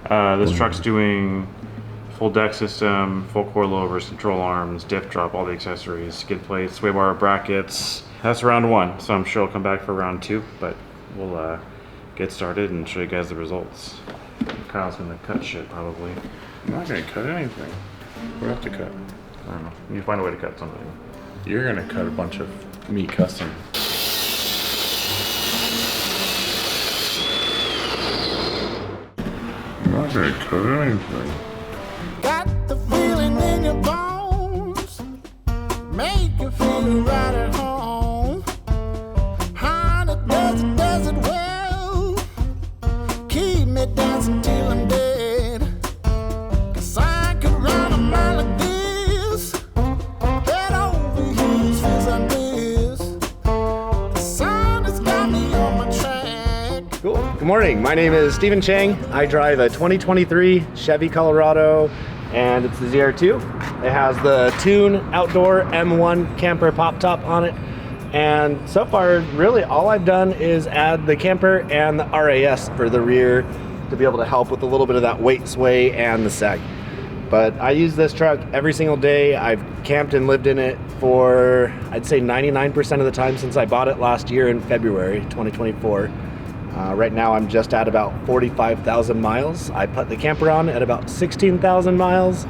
This truck's doing full deck system, full coilovers, control arms, diff drop, all the accessories, skid plates, sway bar brackets. That's round one, so I'm sure I'll come back for round two, but we'll get started and show you guys the results. Kyle's gonna cut shit probably. I'm not gonna cut anything. What do I have to cut? I don't know. You find a way to cut something. You're gonna cut a bunch of me custom. I'm not gonna cut anything. Got the feeling in your bones, make you feel right at home. Honey, does it well, keep me dancing till I'm dead. 'Cause I could run a mile like this, head over heels, feels like this. The sun has got me on my track. Cool. Good morning. My name is Steven Chang. I drive a 2023 Chevy Colorado, and it's the ZR2. It has the Tune Outdoor M1 camper pop top on it. And so far, really all I've done is add the camper and the RAS for the rear to be able to help with a little bit of that weight sway and the sag. But I use this truck every single day. I've camped and lived in it for, I'd say 99% of the time since I bought it last year in February 2024. Right now I'm just at about 45,000 miles. I put the camper on at about 16,000 miles,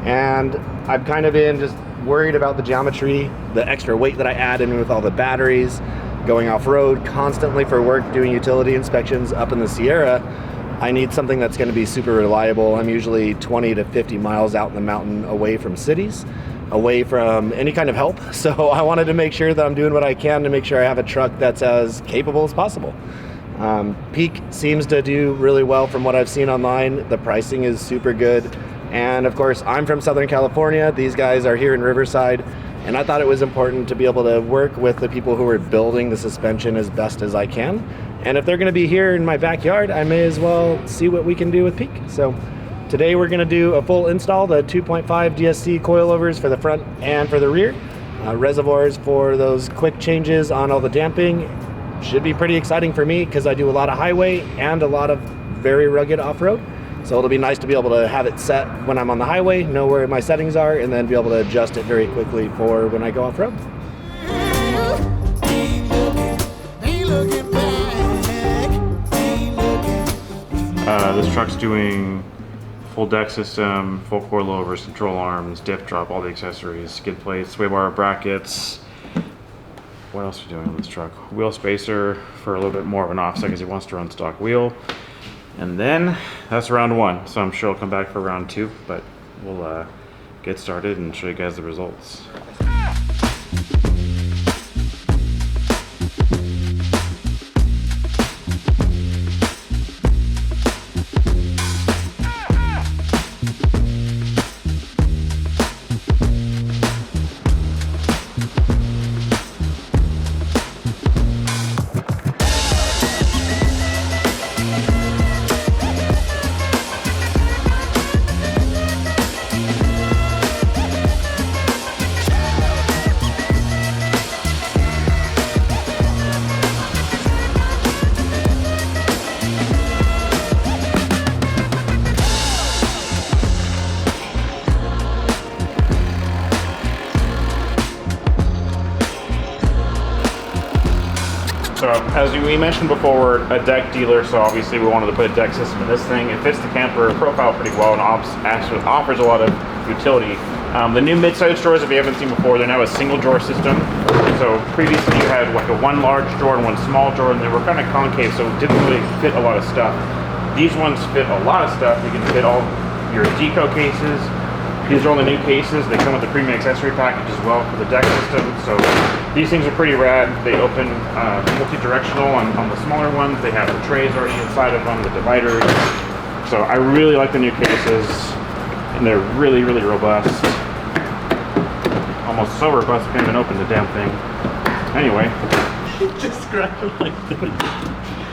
and I've kind of been just worried about the geometry, the extra weight that I add in with all the batteries, going off-road constantly for work, doing utility inspections up in the Sierra. I need something that's going to be super reliable. I'm usually 20 to 50 miles out in the mountain away from cities, away from any kind of help. So I wanted to make sure that I'm doing what I can to make sure I have a truck that's as capable as possible. Peak seems to do really well from what I've seen online. The pricing is super good. And of course, I'm from Southern California. These guys are here in Riverside. And I thought it was important to be able to work with the people who are building the suspension as best as I can. And if they're gonna be here in my backyard, I may as well see what we can do with Peak. So today we're gonna do a full install, the 2.5 DSC coilovers for the front and for the rear. Reservoirs for those quick changes on all the damping. Should be pretty exciting for me because I do a lot of highway and a lot of very rugged off-road. So it'll be nice to be able to have it set when I'm on the highway, know where my settings are, and then be able to adjust it very quickly for when I go off-road. This truck's doing full deck system, full coilovers, control arms, diff drop, all the accessories, skid plates, sway bar brackets. What else are we doing on this truck? Wheel spacer for a little bit more of an offset because he wants to run stock wheel. And then that's round one, so I'm sure I'll come back for round two, but we'll get started and show you guys the results. So as we mentioned before, we're a deck dealer, so obviously we wanted to put a deck system in this thing. It fits the camper profile pretty well and actually offers a lot of utility. The new mid-size drawers, if you haven't seen before, they're now a single drawer system. So previously you had like a one large drawer and one small drawer, and they were kind of concave, so it didn't really fit a lot of stuff. These ones fit a lot of stuff. You can fit all your deco cases. These are all the new cases. They come with the premium accessory package as well for the deck system. So these things are pretty rad. They open multi-directional on the smaller ones. They have the trays already inside of them, the dividers. So I really like the new cases, and they're really, really robust. Almost so robust, I can't even open the damn thing. Anyway. Just grab it like this.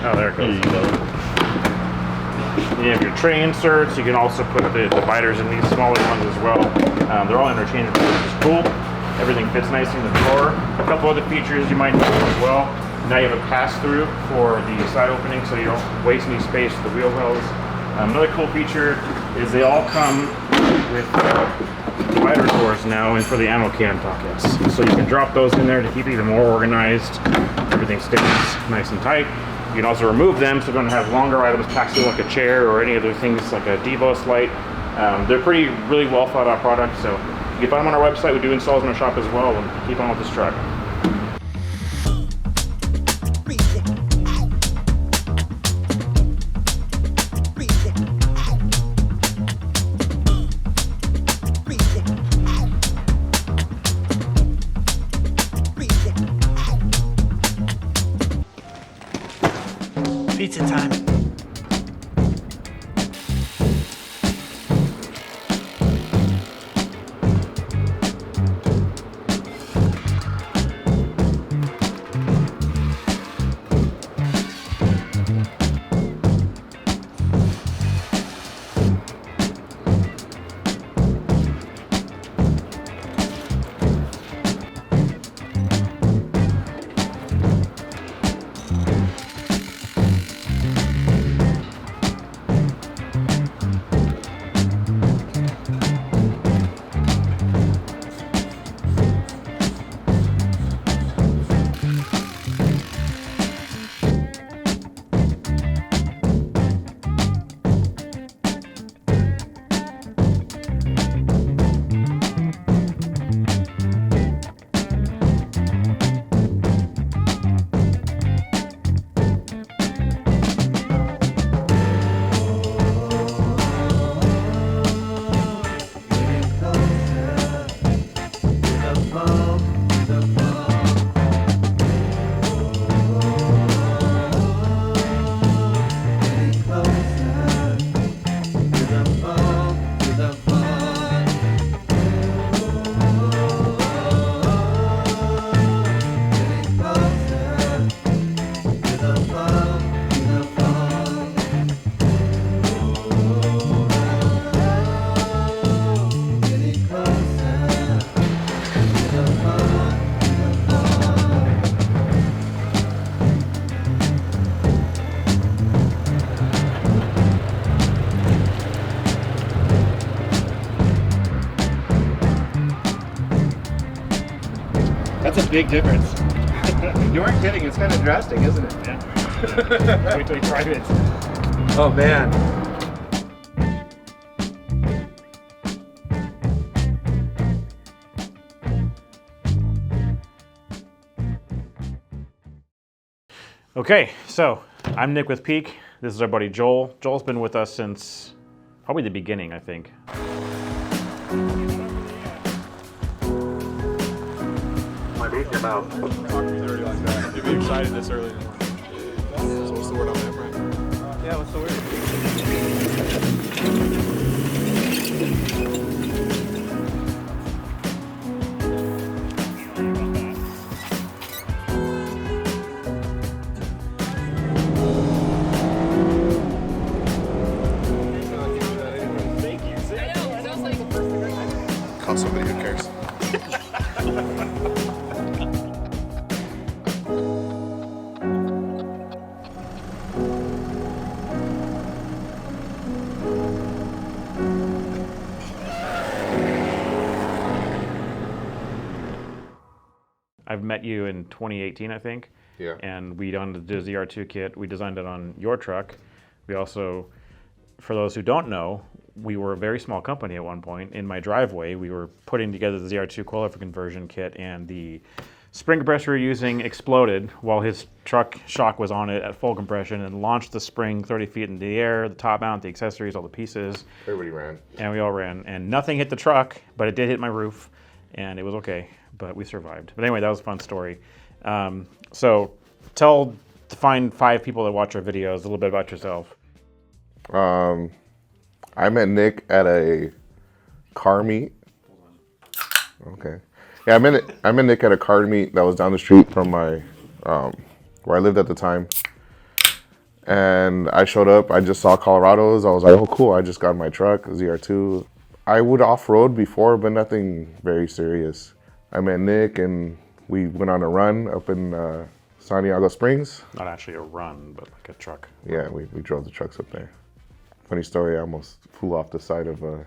Oh, there it goes. There you go. You have your tray inserts. You can also put the dividers in these smaller ones as well. They're all interchangeable, which is cool. Everything fits nicely in the drawer. A couple other features you might notice as well. Now you have a pass-through for the side opening, so you don't waste any space with the wheel wells. Another cool feature is they all come with divider doors now and for the ammo can pockets. So you can drop those in there to keep it even more organized. Everything stays nice and tight. You can also remove them so you don't have longer items packed to like a chair or any other things like a Devos light. They're really well thought out products. So you can find them on our website. We do installs in our shop as well, and keep on with this truck. Pizza time. That's a big difference. You aren't kidding, it's kind of drastic, isn't it? Yeah. Wait till you try it. Oh man. Okay, so I'm Nick with Peak. This is our buddy Joel. Joel's been with us since probably the beginning, I think. Talk to me dirty like that. You'd be excited this early in the morning. So what's the word on that, Brian? Yeah, what's the word? Call somebody who cares. I've met you in 2018, I think. Yeah. And we done the ZR2 kit. We designed it on your truck. We also, for those who don't know, we were a very small company at one point. In my driveway, we were putting together the ZR2 coilover conversion kit, and the spring compressor we were using exploded while his truck shock was on it at full compression and launched the spring 30 feet into the air, the top mount, the accessories, all the pieces. Everybody ran. And we all ran. And nothing hit the truck, but it did hit my roof, and it was okay. But we survived. But anyway, that was a fun story. So find 5 people that watch our videos, a little bit about yourself. I met Nick at a car meet. Okay. Yeah, I met Nick at a car meet that was down the street from my where I lived at the time. And I showed up, I just saw Colorado's. I was like, oh cool, I just got my truck, ZR2. I would off-road before, but nothing very serious. I met Nick and we went on a run up in Santiago Springs. Not actually a run, but like a truck. Yeah, we drove the trucks up there. funny story. I almost flew off the side of the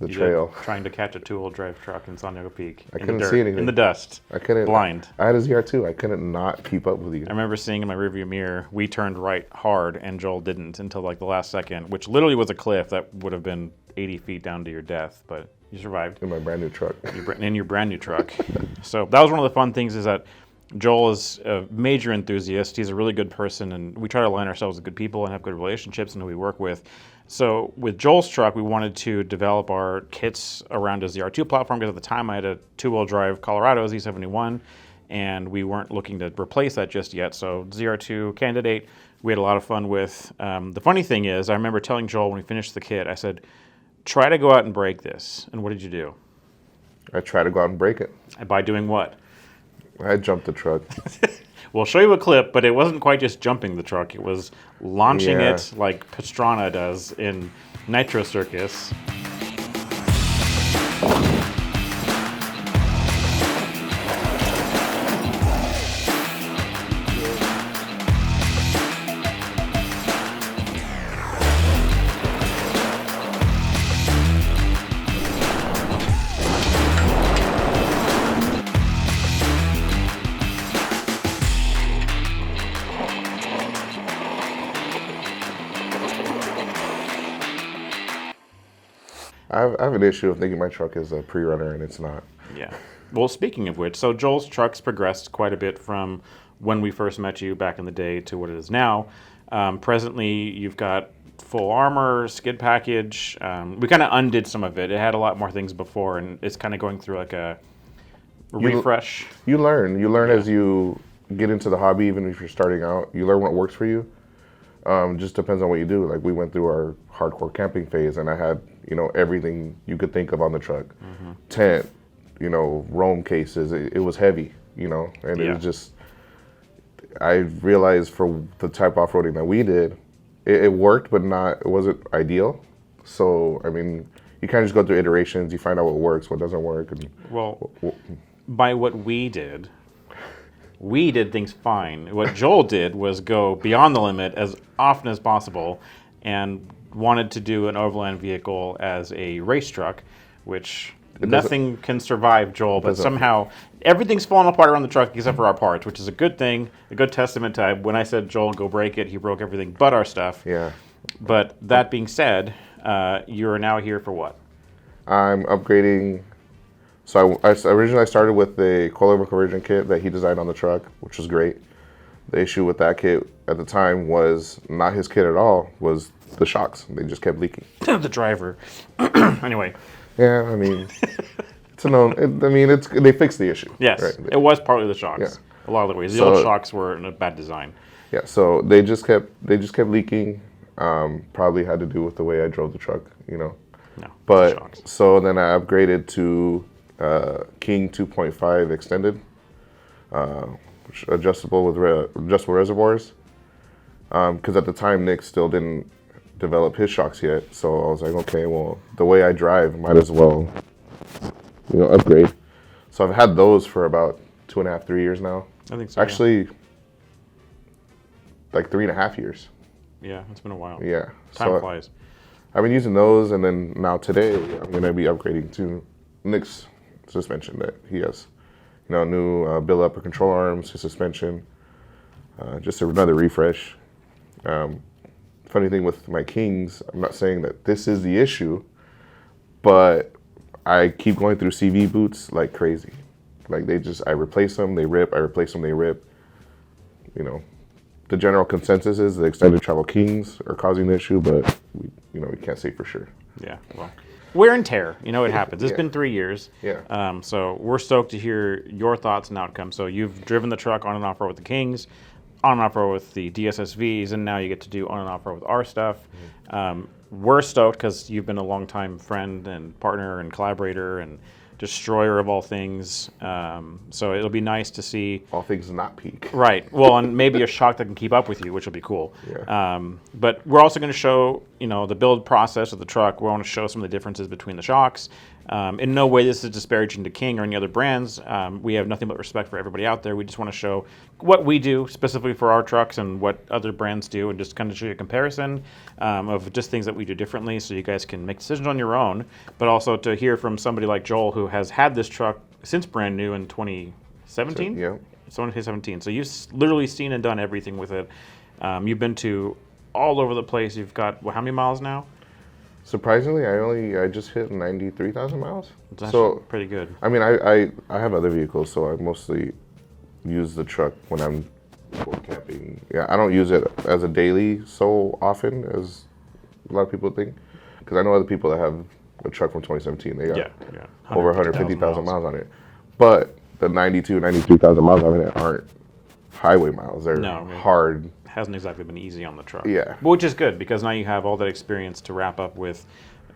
You did, trail. trying to catch a two-wheel drive truck in San Diego Peak. I in couldn't the dirt, see anything. in the dust. I couldn't. Blind. I had a ZR2. I couldn't not keep up with you. I remember seeing in my rearview mirror, we turned right hard, and Joel didn't until like the last second, which literally was a cliff that would have been 80 feet down to your death, but you survived. In my brand new truck. In your brand new truck. So that was one of the fun things, is that Joel is a major enthusiast. He's a really good person, and we try to align ourselves with good people and have good relationships and who we work with. So with Joel's truck, we wanted to develop our kits around a ZR2 platform, because at the time I had a two-wheel drive Colorado Z71, and we weren't looking to replace that just yet. So ZR2 candidate, we had a lot of fun with. The funny thing is, I remember telling Joel when we finished the kit, I said, try to go out and break this. And what did you do? I tried to go out and break it. And by doing what? I jumped the truck. We'll show you a clip, but it wasn't quite just jumping the truck. It was launching Yeah. it like Pastrana does in Nitro Circus. I have an issue of thinking my truck is a pre-runner, and it's not. Yeah. Well, speaking of which, so Joel's truck's progressed quite a bit from when we first met you back in the day to what it is now. Presently, you've got full armor, skid package. We kind of undid some of it. It had a lot more things before, and it's kind of going through like a refresh. You learn as you get into the hobby. Even if you're starting out, you learn what works for you. Just depends on what you do. Like, we went through our hardcore camping phase, and I had, everything you could think of on the truck. Tent, roam cases. It was heavy, and it was just, I realized for the type of off-roading that we did, it worked, but it wasn't ideal. So, I mean, you kind of just go through iterations. You find out what works, what doesn't work. And Well, by what we did things fine. What Joel did was go beyond the limit as often as possible, and wanted to do an overland vehicle as a race truck, which nothing can survive Joel, but somehow everything's falling apart around the truck except for our parts, which is a good thing, a good testament to when I said, Joel, go break it, he broke everything but our stuff. Yeah. But that being said, you're now here for what? I'm upgrading. So originally I started with the coilover conversion kit that he designed on the truck, which was great. The issue with that kit at the time was not his kit at all, was the shocks. They just kept leaking. The driver. Anyway. Yeah, I mean, it's a known. They fixed the issue. Yes, right? it was partly the shocks. Yeah. A lot of the ways. The old shocks were in a bad design. Yeah, so they just kept leaking. Probably had to do with the way I drove the truck, No, But shocks. so then I upgraded to King 2.5 extended, which adjustable with adjustable reservoirs. Because at the time Nick still didn't develop his shocks yet, so I was like, okay, well, the way I drive, might as well, upgrade. So I've had those for about 2.5, 3 years now. I think so. Actually, like 3.5 years. Yeah, it's been a while. Yeah. Time flies. I've been using those, and then now today I'm going to be upgrading to Nick's suspension that he has. New build up of control arms, his suspension, just another refresh. Funny thing with my Kings, I'm not saying that this is the issue, but I keep going through CV boots like crazy. Like I replace them, they rip, I replace them, they rip. The general consensus is the extended travel Kings are causing the issue, but we can't say for sure. Yeah, well, wear and tear. It happens. It's been 3 years. Yeah. So we're stoked to hear your thoughts and outcomes. So you've driven the truck on and off road with the Kings, on and off road with the DSSVs, and now you get to do on and off road with our stuff. We're stoked because you've been a longtime friend and partner and collaborator and destroyer of all things. So it'll be nice to see All things not peak. Right. Well, and maybe a shock that can keep up with you, which will be cool. Yeah. But we're also going to show the build process of the truck. We want to show some of the differences between the shocks. In no way this is disparaging to King or any other brands. We have nothing but respect for everybody out there. We just want to show what we do specifically for our trucks and what other brands do, and just kind of show you a comparison of just things that we do differently, so you guys can make decisions on your own. But also to hear from somebody like Joel, who has had this truck since brand new in 2017. Yeah. So 2017. So you've literally seen and done everything with it. You've been to all over the place. You've got how many miles now? Surprisingly, I just hit 93,000 miles. That's so pretty good. I mean, I have other vehicles, so I mostly use the truck when I'm going camping. Yeah, I don't use it as a daily so often as a lot of people think, because I know other people that have a truck from 2017. They got over 150,000 miles on it. But the 93,000 miles on it aren't highway miles. They're hard. Hasn't exactly been easy on the truck. Yeah. Which is good, because now you have all that experience to wrap up with.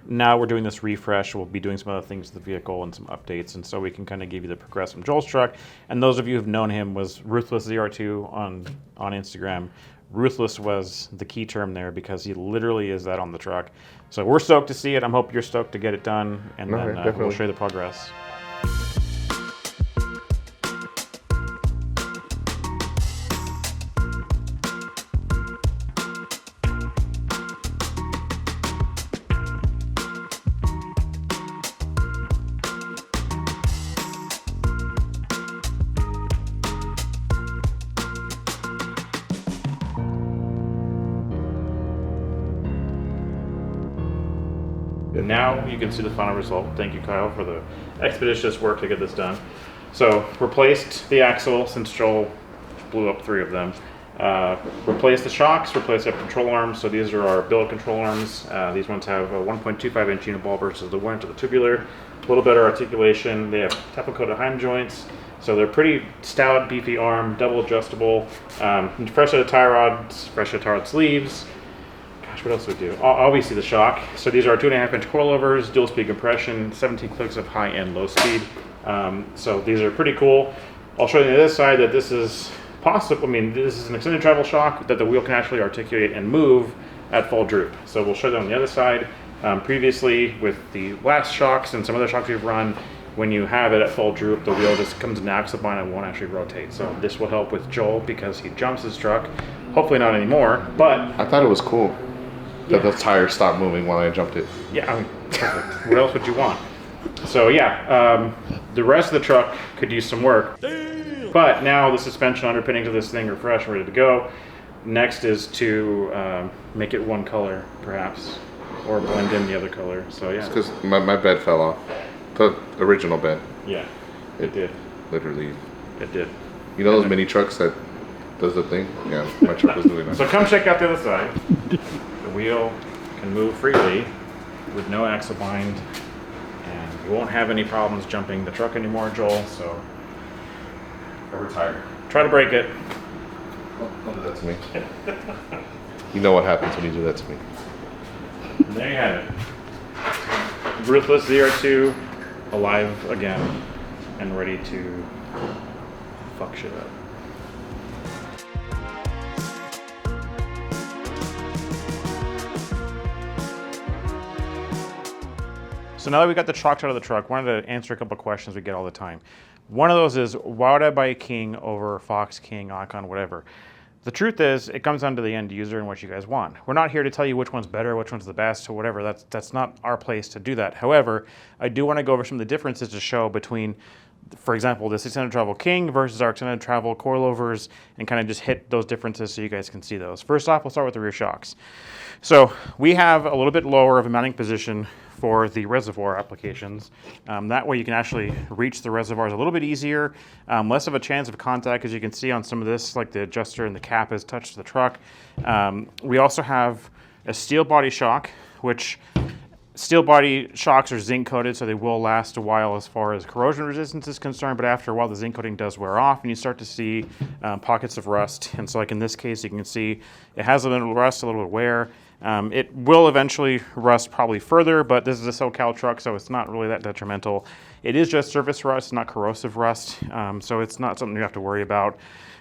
Now we're doing this refresh. We'll be doing some other things to the vehicle and some updates, and so we can kind of give you the progress from Joel's truck. And those of you who've known him was Ruthless ZR2 on Instagram. Ruthless was the key term there, because he literally is that on the truck. So we're stoked to see it. I hope you're stoked to get it done, and then we'll show you the progress. And now you can see the final result. Thank you, Kyle, for the expeditious work to get this done. So replaced the axle, since Joel blew up 3 of them. Replaced the shocks, replaced the control arms. So these are our billet control arms. These ones have a 1.25 inch uniball versus the 1 inch of the tubular. A little better articulation. They have Teflon coated heim joints. So they're pretty stout, beefy arm, double adjustable. Fresh set of tie rods, fresh set of tie rod sleeves. What else do we do? Obviously the shock. So these are 2.5 inch coilovers, dual speed compression, 17 clicks of high and low speed. So these are pretty cool. I'll show you on the other side that this is possible. I mean, this is an extended travel shock that the wheel can actually articulate and move at full droop. So we'll show that on the other side. Previously with the last shocks and some other shocks we've run, when you have it at full droop, the wheel just comes in an axle bind and won't actually rotate. So this will help with Joel, because he jumps his truck. Hopefully not anymore, but I thought it was cool that the tire stopped moving while I jumped it. Yeah, I mean, perfect. What else would you want? So yeah, the rest of the truck could use some work. But now the suspension underpinnings of this thing are fresh and ready to go. Next is to make it one color, perhaps, or blend in the other color. So yeah. It's because my bed fell off. The original bed. Yeah, it did. Literally. It did. You know those mini trucks that does the thing? Yeah, my truck was doing that. So come check out the other side. The wheel can move freely with no axle bind, and you won't have any problems jumping the truck anymore, Joel. So Over tire. try to break it. Don't do that to me. You know what happens when you do that to me. And there you have it. Ruthless ZR2, alive again and ready to fuck shit up. So now that we got the shocks out of the truck, I wanted to answer a couple of questions we get all the time. One of those is, why would I buy a King over Fox, King, Icon, whatever? The truth is, it comes down to the end user and what you guys want. We're not here to tell you which one's better, which one's the best, or whatever. That's not our place to do that. However, I do want to go over some of the differences to show between, for example, this extended travel King versus our extended travel coilovers, and kind of just hit those differences so you guys can see those. First off, we'll start with the rear shocks. So we have a little bit lower of a mounting position for the reservoir applications. That way you can actually reach the reservoirs a little bit easier, less of a chance of contact, as you can see on some of this, like the adjuster and the cap has touched the truck. We also have a steel body shock, which steel body shocks are zinc coated, so they will last a while as far as corrosion resistance is concerned, but after a while the zinc coating does wear off and you start to see pockets of rust. And so like in this case, you can see it has a little rust, a little bit of wear. It will eventually rust probably further, but this is a SoCal truck, so it's not really that detrimental. It is just surface rust, not corrosive rust, so it's not something you have to worry about.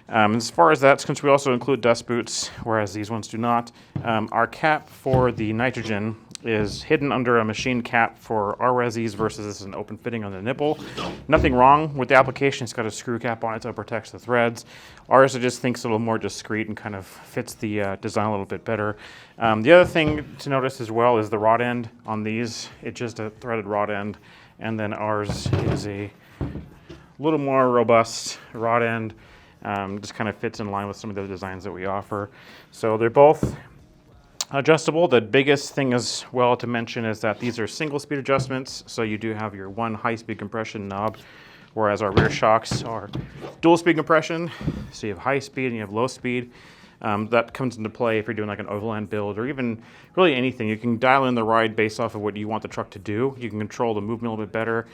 As far as that, since we also include dust boots, whereas these ones do not, our cap for the nitrogen is hidden under a machine cap for our resis versus this is an open fitting on the nipple. Nothing wrong with the application. It's got a screw cap on it so it protects the threads. Ours I just thinks a little more discreet and kind of fits the design a little bit better. The other thing to notice as well is the rod end on these. It's just a threaded rod end, and then ours is a little more robust rod end. Just kind of fits in line with some of the designs that we offer. So they're both adjustable. The biggest thing as well to mention is that these are single speed adjustments. So you do have your one high speed compression knob, whereas our rear shocks are dual speed compression. So you have high speed and you have low speed. That comes into play if you're doing like an overland build or even really anything. You can dial in the ride based off of what you want the truck to do. You can control the movement a little bit better,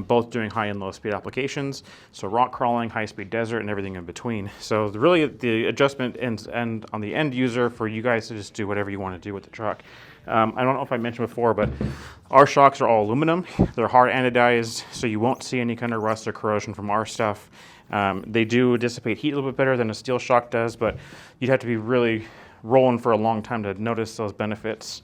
both doing high and low speed applications. So rock crawling, high speed desert, and everything in between. So really the adjustment ends on the end user for you guys to just do whatever you want to do with the truck. I don't know if I mentioned before, but our shocks are all aluminum. They're hard anodized, so you won't see any kind of rust or corrosion from our stuff. They do dissipate heat a little bit better than a steel shock does, but you'd have to be really rolling for a long time to notice those benefits.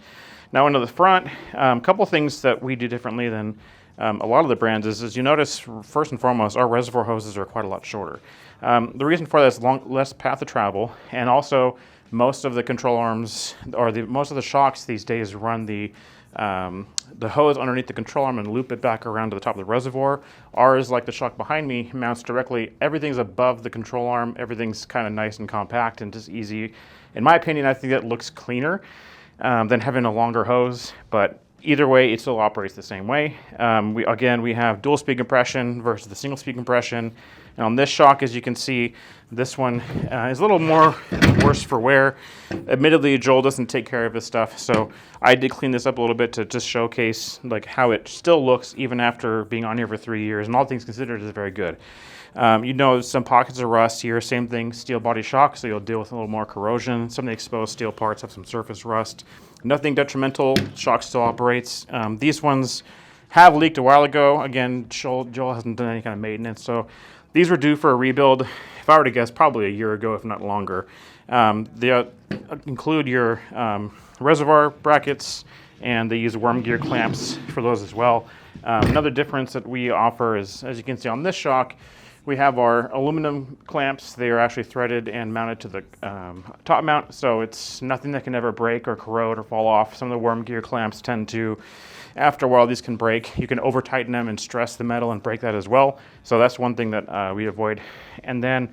Now into the front, a couple things that we do differently than a lot of the brands is you notice, first and foremost, our reservoir hoses are quite a lot shorter. The reason for that is less path of travel, and also most of the control arms, or most of the shocks these days run the hose underneath the control arm and loop it back around to the top of the reservoir. Ours, like the shock behind me, mounts directly. Everything's above the control arm. Everything's kind of nice and compact and just easy. In my opinion, I think that looks cleaner than having a longer hose, but either way, it still operates the same way. We have dual speed compression versus the single speed compression. And on this shock, as you can see, this one is a little more worse for wear. Admittedly, Joel doesn't take care of his stuff, so I did clean this up a little bit to just showcase like how it still looks even after being on here for 3 years, and all things considered, is very good. You know, some pockets of rust here, same thing, steel body shock, so you'll deal with a little more corrosion. Some of the exposed steel parts have some surface rust. Nothing detrimental, shock still operates. These ones have leaked a while ago. Again, Joel hasn't done any kind of maintenance, so these were due for a rebuild, if I were to guess, probably a year ago, if not longer. They include your reservoir brackets, and they use worm gear clamps for those as well. Another difference that we offer is, as you can see on this shock, we have our aluminum clamps. They are actually threaded and mounted to the top mount, so it's nothing that can ever break or corrode or fall off. Some of the worm gear clamps tend to, after a while, these can break. You can over tighten them and stress the metal and break that as well. So that's one thing that we avoid. And then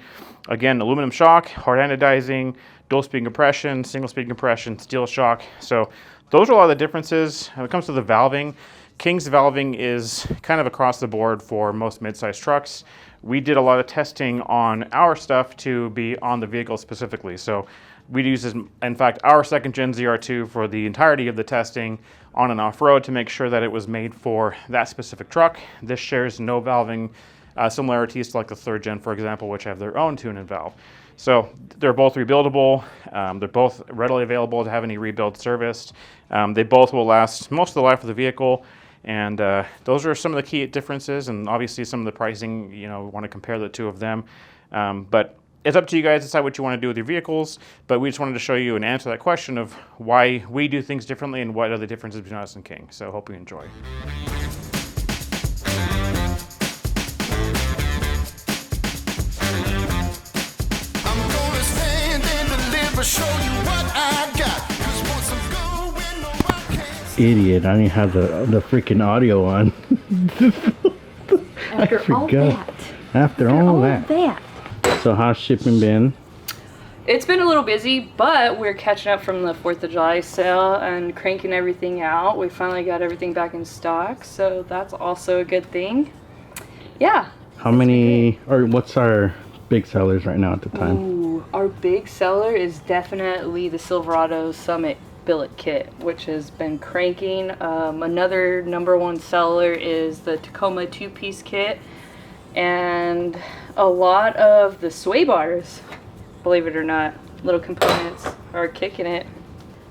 again, aluminum shock, hard anodizing, dual speed compression, single speed compression, steel shock. So those are a lot of the differences. When it comes to the valving, King's valving is kind of across the board for most mid-size trucks. We did a lot of testing on our stuff to be on the vehicle specifically. So we use, in fact, our second gen ZR2 for the entirety of the testing on and off-road to make sure that it was made for that specific truck. This shares no valving similarities to like the third gen, for example, which have their own tune and valve. So they're both rebuildable. They're both readily available to have any rebuild serviced. They both will last most of the life of the vehicle. And those are some of the key differences, and obviously some of the pricing, you know, we want to compare the two of them. But it's up to you guys to decide what you want to do with your vehicles, but we just wanted to show you and answer that question of why we do things differently and what are the differences between us and King. So hope you enjoy. I'm gonna stand and deliver, show you what I got. 'Cause once I'm going, no, I can't. Idiot, I didn't have the freaking audio on. After all that. After all that. So how's shipping been? It's been a little busy, but we're catching up from the 4th of July sale and cranking everything out. We finally got everything back in stock, so that's also a good thing. Yeah. How many, or what's our big sellers right now at the time? Ooh, our big seller is definitely the Silverado Summit billet kit, which has been cranking. Another number one seller is the Tacoma 2-piece kit, and a lot of the sway bars, believe it or not, little components are kicking it.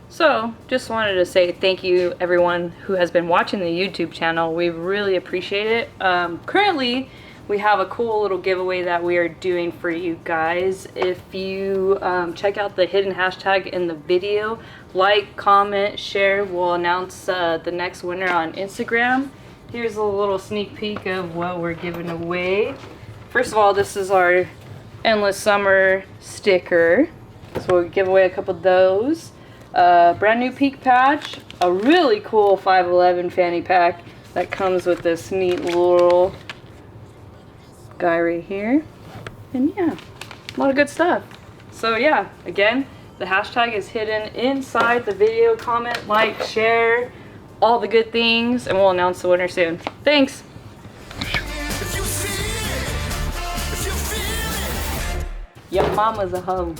So just wanted to say thank you everyone who has been watching the YouTube channel. We really appreciate it. Currently we have a cool little giveaway that we are doing for you guys. If you check out the hidden hashtag in the video, like, comment, share, we'll announce the next winner on Instagram. Here's a little sneak peek of what we're giving away. First of all, this is our Endless Summer sticker. So we'll give away a couple of those. Brand new peak patch, a really cool 511 fanny pack that comes with this neat little guy right here. And yeah, a lot of good stuff. So yeah, again, the hashtag is hidden inside the video. Comment, like, share, all the good things, and we'll announce the winner soon. Thanks. Your mama's a hoe.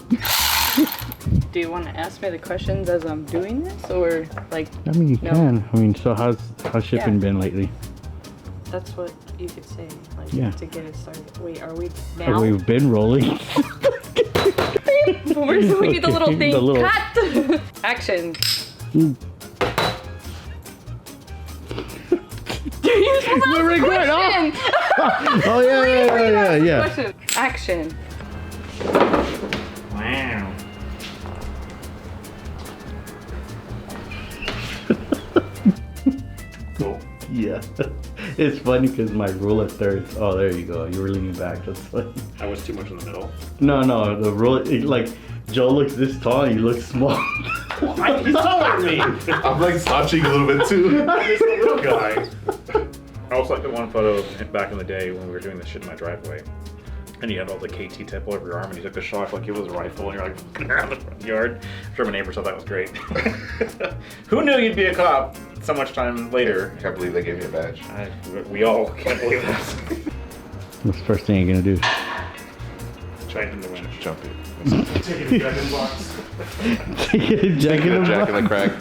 Do you want to ask me the questions as I'm doing this, or like? I mean, you no? can. I mean, so how's shipping Yeah. been lately? That's what you could say, like, Yeah. to get it started. Wait, are we now? We've been rolling. Where's we need the little Okay, thing? the little- Cut. Action. You're supposed to ask We're a recording. question. Oh yeah. Question. Action. Wow. Cool. Yeah. It's funny because my rule of thirds. Oh, there you go. You were leaning back. That's funny. I was too much in the middle. No. The rule, like, Joe looks this tall and you look small. He's taller than me. I'm like slouching a little bit too. He's the little guy. I also like the one photo of him back in the day when we were doing this shit in my driveway. And you had all the KT tape all over your arm, and you took the shot like it was a rifle, and you're like fucking around the front yard. I'm sure my neighbors thought that was great. Who knew you'd be a cop so much time later? Can't believe they gave me a badge. We all can't believe that. What's the first thing you're gonna do? Try him to win. Jump it. Taking a gun in box. Jack in the Jack box. in the crack.